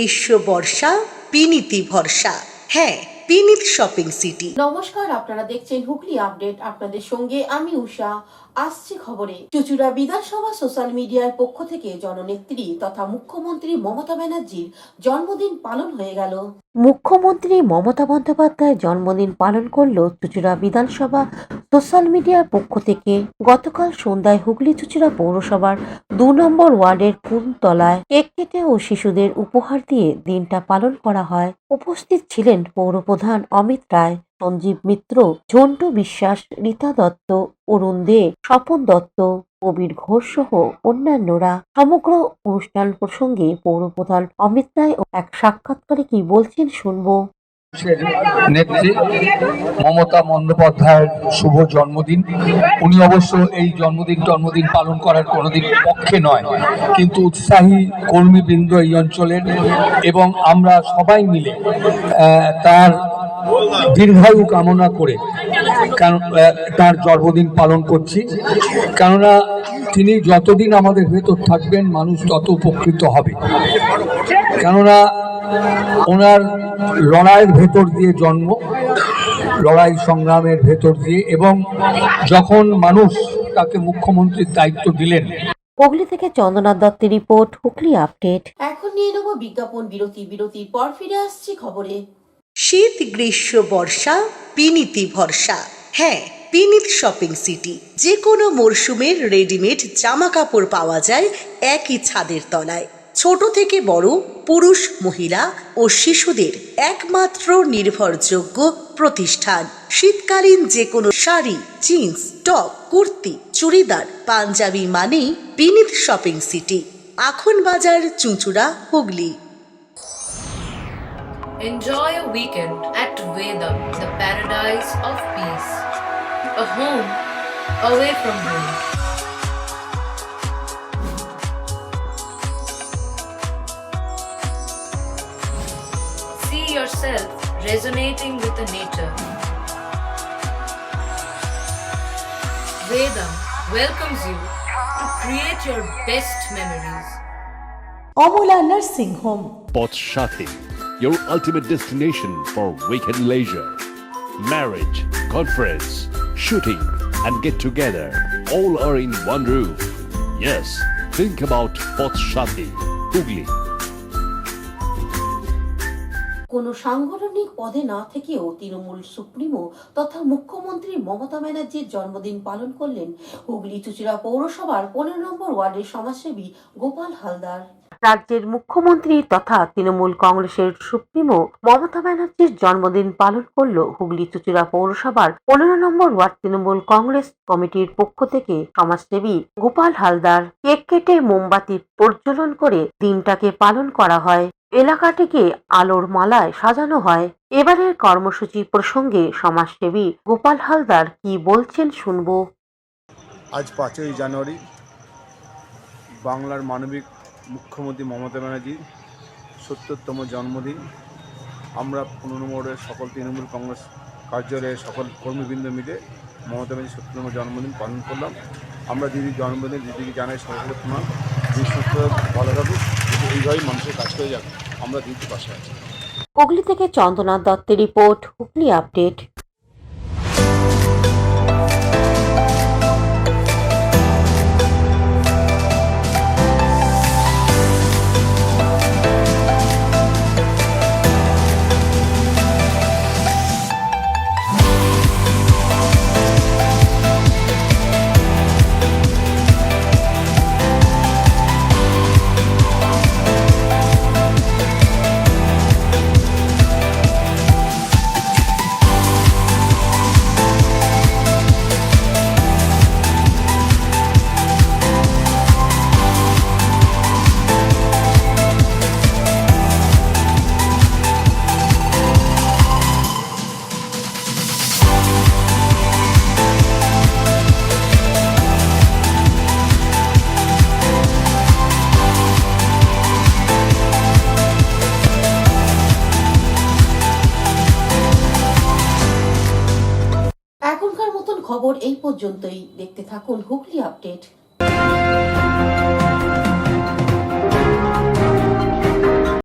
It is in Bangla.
গ্রীষ্ম বর্ষা বিনীতি ভরসা। হ্যাঁ, বিনীত শপিং সিটি। নমস্কার, আপনারা দেখছেন হুগলি আপডেট। আপনাদের সঙ্গে আমি উষা। আসছে খবরে, চুঁচুড়া বিধানসভা সোশ্যাল মিডিয়ার পক্ষ থেকে জননেত্রী তথা মুখ্যমন্ত্রী মমতা ব্যানার্জির জন্মদিন পালন হয়ে গেল। মুখ্যমন্ত্রী মমতা বন্দ্যোপাধ্যায়ের জন্মদিন পালন করল চুঁচুড়া বিধানসভা সোশ্যাল মিডিয়ার পক্ষ থেকে। গতকাল সন্ধ্যায় হুগলি চুঁচুড়া পৌরসভার 2 নম্বর ওয়ার্ডের কুনতলায় কেক কেটে ও শিশুদের উপহার দিয়ে দিনটা পালন করা হয়। উপস্থিত ছিলেন পৌরপ্রধান অমিত রায়, সঞ্জীব মিত্র, ঝন্টু বিশ্বাস, রীতা দত্ত, অরুণ দে, স্বপন দত্ত, কবির ঘোষ সহ অন্যান্যরা। সমগ্র অনুষ্ঠান প্রসঙ্গে পৌরপ্রধান অমিত রায় এক সাক্ষাৎকারে কি বলছেন শুনবো। নেত্রী মমতা বন্দ্যোপাধ্যায়ের শুভ জন্মদিন। উনি অবশ্য এই জন্মদিন পালন করার কোনোদিন পক্ষে নয়, কিন্তু উৎসাহী কর্মীবৃন্দ এই অঞ্চলের এবং আমরা সবাই মিলে তার দীর্ঘায়ু কামনা করে তার জন্মদিন পালন করছি। কেননা তিনি যতদিন আমাদের ভেতর থাকবেন মানুষ তত উপকৃত হবে। কেননা ওনার লড়াইয়ের ভেতর দিয়ে জন্ম, লড়াই সংগ্রামের ভেতর দিয়ে, এবং যখন মানুষ তাকে মুখ্যমন্ত্রীর দায়িত্ব দিলেন। হুগলি থেকে চন্দ্রনাথ দত্তের রিপোর্ট, হুগলি আপডেট। এখন নিয়ে নেব বিজ্ঞাপন বিরতি। বিরতির পর ফিরে আসছি খবরে। শীত গ্রীষ্ম বর্ষা বিনীতি ভরসা। হ্যাঁ, বিনীত শপিং সিটি। যে কোনো মরশুমের রেডিমেড জামা কাপড় পাওয়া যায় একই ছাদের তলায়। ছোট থেকে বড়, পুরুষ, মহিলা ও শিশুদের একমাত্র নির্ভরযোগ্য প্রতিষ্ঠান। শীতকালীন যে কোনো শাড়ি, জিন্স, টপ, কুর্তি, চুড়িদার, পাঞ্জাবি মানেই বিনীত শপিং সিটি। আখন বাজার, চুঁচুড়া, Hooghly. Enjoy a weekend at Vedam, the paradise of peace. A home away from home. See yourself resonating with the nature. Vedam welcomes you to create your best memories. Amala nursing home. Potshati, your ultimate destination for weekend leisure. Marriage, conference, shooting and get together all are in one roof. Yes, think about Potshati, Hugli. কোনো সাংগঠনিক পদে না থেকেও তৃণমূল সুপ্রিমো তথা মুখ্যমন্ত্রী মমতা ব্যানার্জির জন্মদিন পালন করলেন হুগলি চুঁচুড়া পৌরসভার 15 নম্বর ওয়ার্ডের সমাজসেবী গোপাল হালদার। রাজ্যের মুখ্যমন্ত্রী তথা তৃণমূল কংগ্রেসের সুপ্রিমো মমতা ব্যানার্জির জন্মদিন পালন করল হুগলি চুঁচুড়া পৌরসভার 15 নম্বর ওয়ার্ড তৃণমূল কংগ্রেস কমিটির পক্ষ থেকে সমাজসেবী গোপাল হালদার। কেক কেটে মোমবাতি প্রজ্বলন করে দিনটাকে পালন করা হয়। এলাকাটিকে আলোর মালায় সাজানো হয়। এবারের কর্মসূচি প্রসঙ্গে সমাজসেবী গোপাল হালদার কি বলছেন শুনবো। আজ 5ই জানুয়ারি বাংলার মানবিক মুখ্যমন্ত্রী মমতা ব্যানার্জির 70তম জন্মদিন। আমরা 15 নম্বরের সকল তৃণমূল কংগ্রেস কার্যালয়ের সকল কর্মীবৃন্দ মিলে মমতা ব্যানার্জির 70তম জন্মদিন পালন করলাম। আমরা দিদির জন্মদিন দিদিকে জানাই সরাসরি প্রণাম। দিদি সুস্থ ভালো থাকুক, এইভাবেই মানুষের কাজ করে যাক, আমরা দিদির পাশে আছি। হুগলি থেকে চন্দ্রনাথ দত্তের রিপোর্ট, হুগলি আপডেট। খবর এই পর্যন্তই। দেখতে থাকুন হুগলি আপডেট।